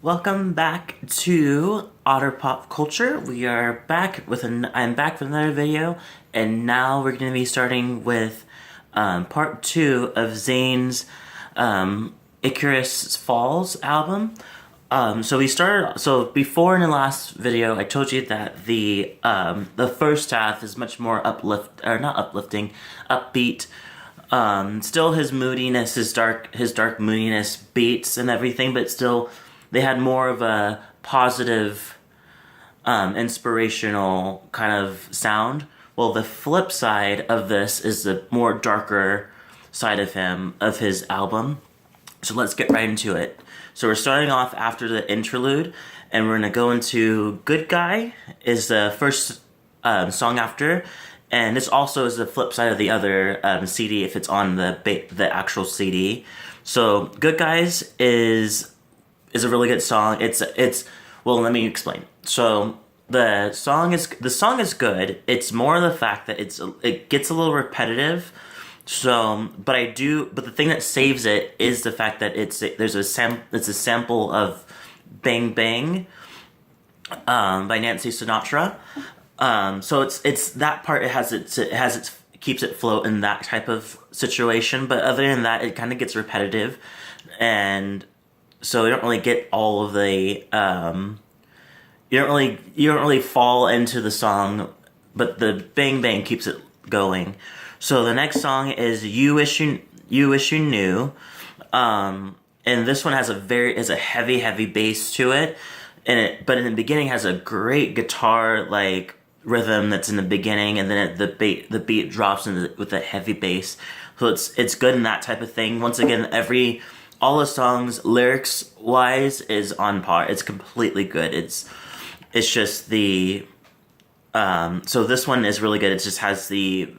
Welcome back to Otter Pop Culture. We are back with I'm back with another video, and now we're going to be starting with part two of Zayn's Icarus Falls album. So before in the last video, I told you that the first half is much more not uplifting, upbeat. Still his moodiness, his dark moodiness beats and everything, but still they had more of a positive, inspirational kind of sound. Well, the flip side of this is the more darker side of his album. So let's get right into it. So we're starting off after the interlude, and we're gonna go into "Good Guy" is the first song after, and this also is the flip side of the other CD if it's on the actual CD. So "Good Guys" is a really good song. It's well, let me explain. So the song is good. It's more the fact that it gets a little repetitive. So, but the thing that saves it is the fact that it's a sample of "Bang Bang" by Nancy Sinatra. So it's that part. It keeps it float in that type of situation. But other than that, it kind of gets repetitive, and so you don't really get all of the you don't really fall into the song, but the "Bang Bang" keeps it going. So the next song is You Wish You Knew," and this one has a heavy bass to it, but in the beginning has a great guitar like rhythm that's in the beginning, and then the beat drops with a heavy bass. So it's good in that type of thing. Once again, all the songs lyrics wise is on par. It's completely good. It's just so this one is really good. It just has the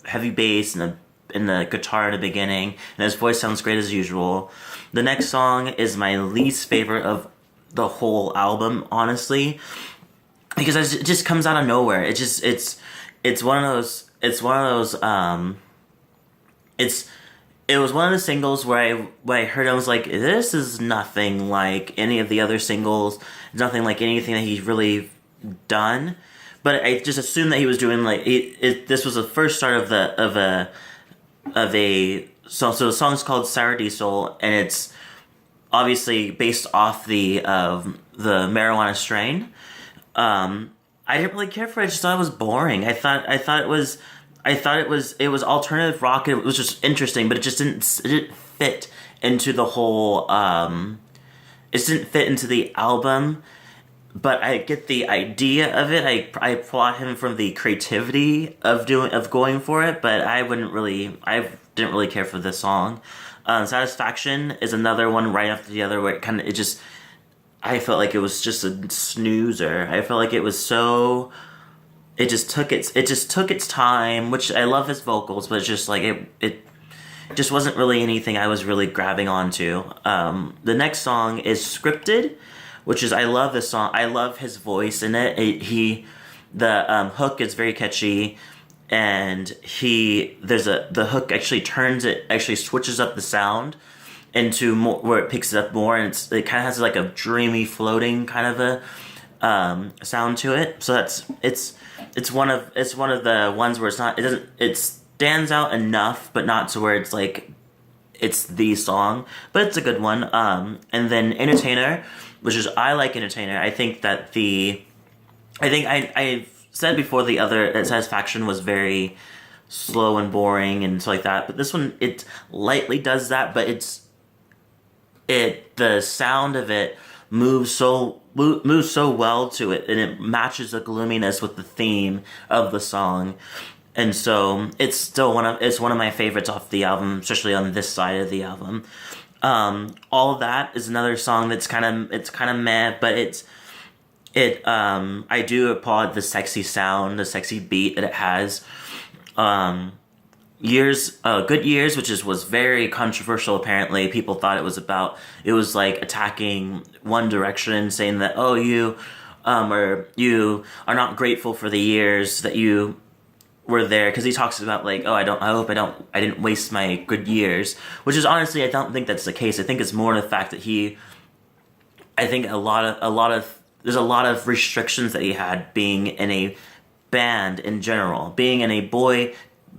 heavy bass and the guitar at the beginning, and his voice sounds great as usual. The next song is my least favorite of the whole album, honestly, because it just comes out of nowhere. It's one of those it was one of the singles where I heard it, I was like, this is nothing like any of the other singles. It's nothing like anything that he's really done. But I just assumed that he was doing like this was the first start of a song. So the song's called Sour Diesel, and it's obviously based off the marijuana strain. I didn't really care for it. I just thought it was boring. I thought it was alternative rock. It was just interesting, but it didn't fit into the whole. It didn't fit into the album. But I get the idea of it. I applaud him from the creativity of going for it. But I didn't really care for this song. Satisfaction is another one right after the other where I felt like it was just a snoozer. I felt like it was so. It just took its time, which I love his vocals, but it's just like it just wasn't really anything I was really grabbing onto. The next song is Scripted, which is, I love this song. I love his voice in it. The hook is very catchy, and the hook actually switches up the sound into more where it picks it up more, and it kind of has like a dreamy, floating kind of a sound to it. So it's one of the ones where it stands out enough, but not to where it's like it's the song, but it's a good one. And then Entertainer, which is, I like Entertainer. I think that I said before that Satisfaction was very slow and boring and stuff like that, but this one, it lightly does that, but the sound of it moves so well to it, and it matches the gloominess with the theme of the song. And so it's still one of my favorites off the album, especially on this side of the album. All of That is another song that's kind of meh, but I do applaud the sexy sound, the sexy beat that it has. Good Years, which was very controversial. Apparently, people thought it was like attacking One Direction, saying that, oh, you are not grateful for the years that you were there, because he talks about like, oh, I didn't waste my good years, which is honestly, I don't think that's the case. I think it's more the fact that I think a lot of there's a lot of restrictions that he had being in a band in general, being in a boy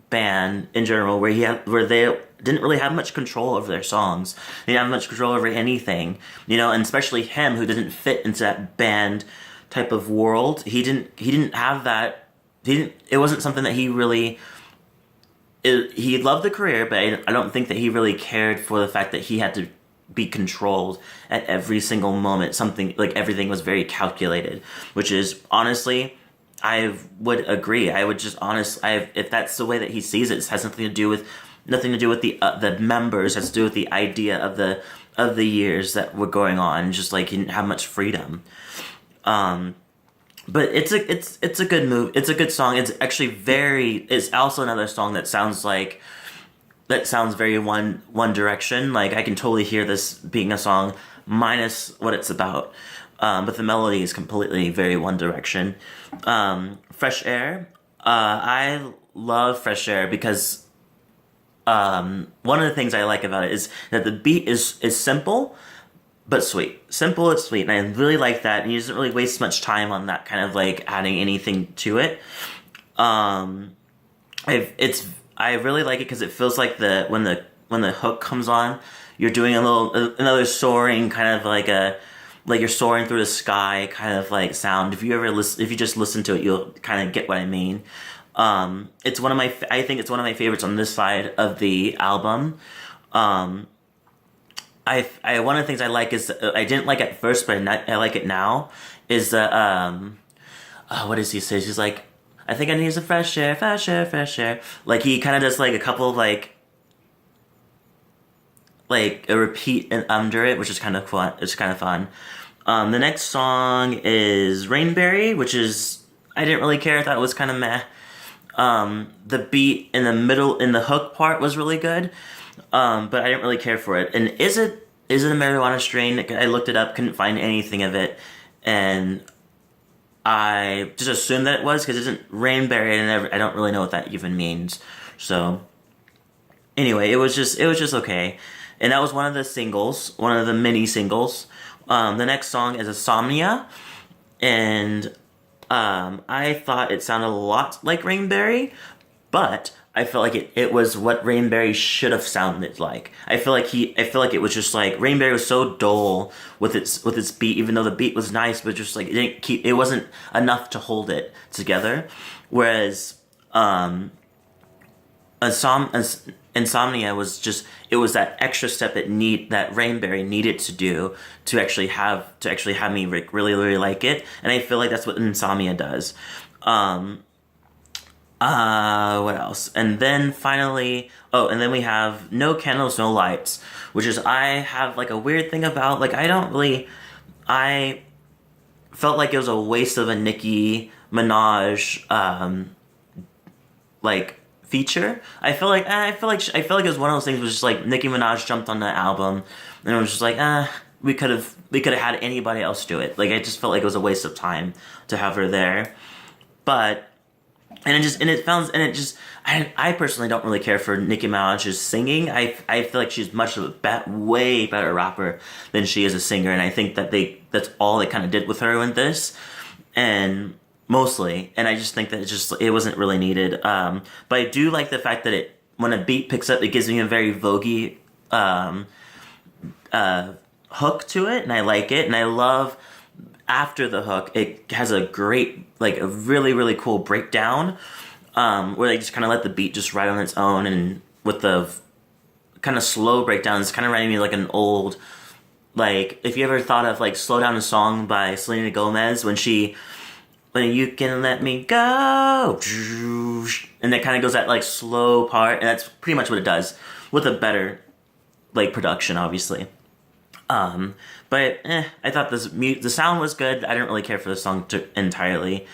band in general, where they didn't really have much control over their songs. They didn't have much control over anything, and especially him, who didn't fit into that band type of world. He didn't have that. It wasn't something that he really. He loved the career, but I don't think that he really cared for the fact that he had to be controlled at every single moment. Something like everything was very calculated, which is honestly, I would agree. I would just if that's the way that he sees it, it has nothing to do with the members. It has to do with the idea of the years that were going on. Just like he didn't have much freedom. But it's a good move. It's a good song. It's actually it's also another song that sounds very One Direction. Like I can totally hear this being a song minus what it's about. But the melody is completely very One Direction. Fresh Air. I love Fresh Air because one of the things I like about it is that the beat is simple but sweet. Simple and sweet, and I really like that. And he doesn't really waste much time on that kind of like adding anything to it. I really like it because it feels like when the hook comes on, you're doing another soaring kind of like you're soaring through the sky kind of like sound. If you just listen to it, you'll kind of get what I mean. I think it's one of my favorites on this side of the album. One of the things I like is I didn't like at first, but I like it now. Is what does he say? He's like, I think I need some fresh air, fresh air, fresh air. Like he kind of does like a couple of like a repeat and under it, which is kind of fun. It's kind of fun. The next song is Rainberry, which is I didn't really care. I thought it was kind of meh. The beat in the middle in the hook part was really good. But I didn't really care for it. And is it a marijuana strain? I looked it up, couldn't find anything of it, and I just assumed that it was because it isn't Rainberry, and I don't really know what that even means. So anyway, it was just okay, and that was one of the mini singles. The next song is Insomnia, and I thought it sounded a lot like Rainberry, but I felt like it was what Rainberry should have sounded like. I feel like it was just like Rainberry was so dull with its beat, even though the beat was nice, but just like it wasn't enough to hold it together. Whereas Insomnia was that extra step that Rainberry needed to do to actually have me really really like it, and I feel like that's what Insomnia does. What else? And then finally, and then we have No Candles, No Lights, which is I have like a weird thing about, like I felt like it was a waste of a Nicki Minaj, like feature. I feel like it was one of those things where just like Nicki Minaj jumped on the album and it was just like, we could have had anybody else do it. Like I just felt like it was a waste of time to have her there. But I personally don't really care for Nicki Minaj's singing. I feel like she's much of a way better rapper than she is a singer, and I think that's all they kind of did with her in this, and mostly, and I just think that it wasn't really needed. But I do like the fact that when a beat picks up, it gives me a very voguey hook to it, and I like it, and I love. After the hook, it has a great, like a really, really cool breakdown, where they just kind of let the beat just ride on its own, and with the kind of slow breakdown, it's kind of reminding me like an old, like if you ever thought of like Slow Down a Song by Selena Gomez when you can let me go, and it kind of goes that like slow part, and that's pretty much what it does with a better like production, obviously. But I thought the sound was good. I didn't really care for the song entirely.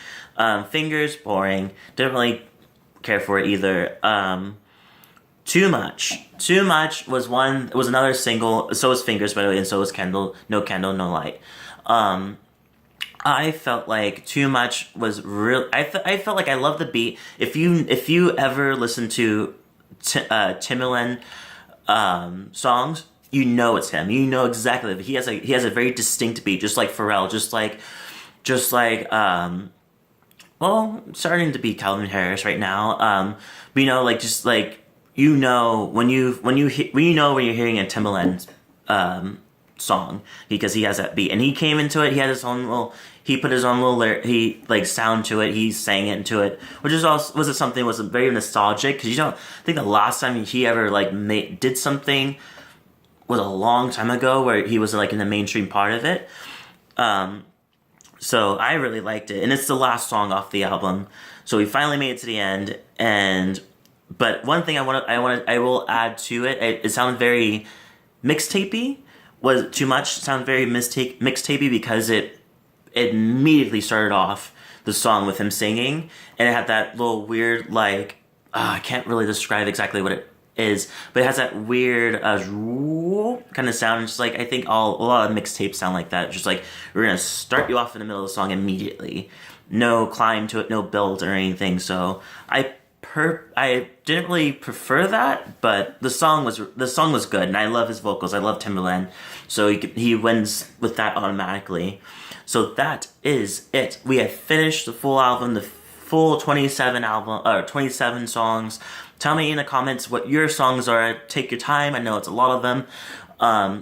Fingers, boring. Didn't really care for it either. Too Much was another single. So was Fingers, by the way, and so was No Candle, No Light. I felt like Too Much was real. I felt like I love the beat. If you ever listen to Timbaland songs, you know it's him. You know exactly. He has a very distinct beat, just like Pharrell, just like well, starting to be Calvin Harris right now. But you know, like just like you know when you know when you're hearing a Timbaland song because he has that beat, and he came into it. He had his own little. He put his own little he like sound to it. He sang into it, which is also was very nostalgic because you don't think the last time he ever like did something was a long time ago where he was like in the mainstream part of it. So I really liked it, and it's the last song off the album. So we finally made it to the end, but one thing I will add to it. It sounds very mixtapey. Was too much. It sounds very mixtapey because it immediately started off the song with him singing, and it had that little weird like I can't really describe exactly what it is, but it has that weird kind of sound. Just like I think a lot of mixtapes sound like that. Just like we're gonna start you off in the middle of the song immediately, no climb to it, no build or anything. So I didn't really prefer that, but the song was good, and I love his vocals. I love Timbaland, so he wins with that automatically. So that is it. We have finished the full album, the full 27 songs. Tell me in the comments what your songs are. Take your time. I know it's a lot of them.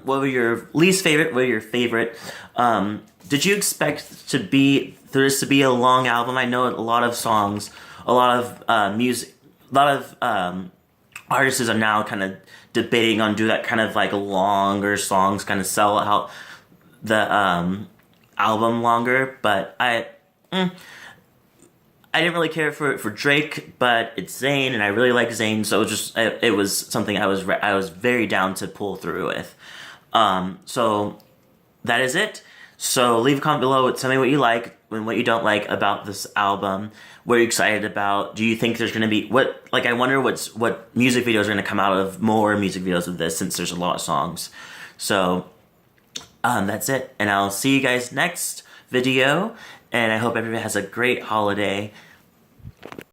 What were your least favorite? What were your favorite? Did you expect for this to be a long album? I know a lot of songs, a lot of music, a lot of artists are now kind of debating on do that kind of like longer songs, kind of sell out the album longer. But I didn't really care for Drake, but it's Zayn, and I really like Zayn, so it was something I was very down to pull through with. So that is it. So leave a comment below. Tell me what you like and what you don't like about this album. What are you excited about? Do you think there's going to be I wonder what music videos are going to come out of more music videos of this, since there's a lot of songs. So that's it, and I'll see you guys next video, and I hope everybody has a great holiday.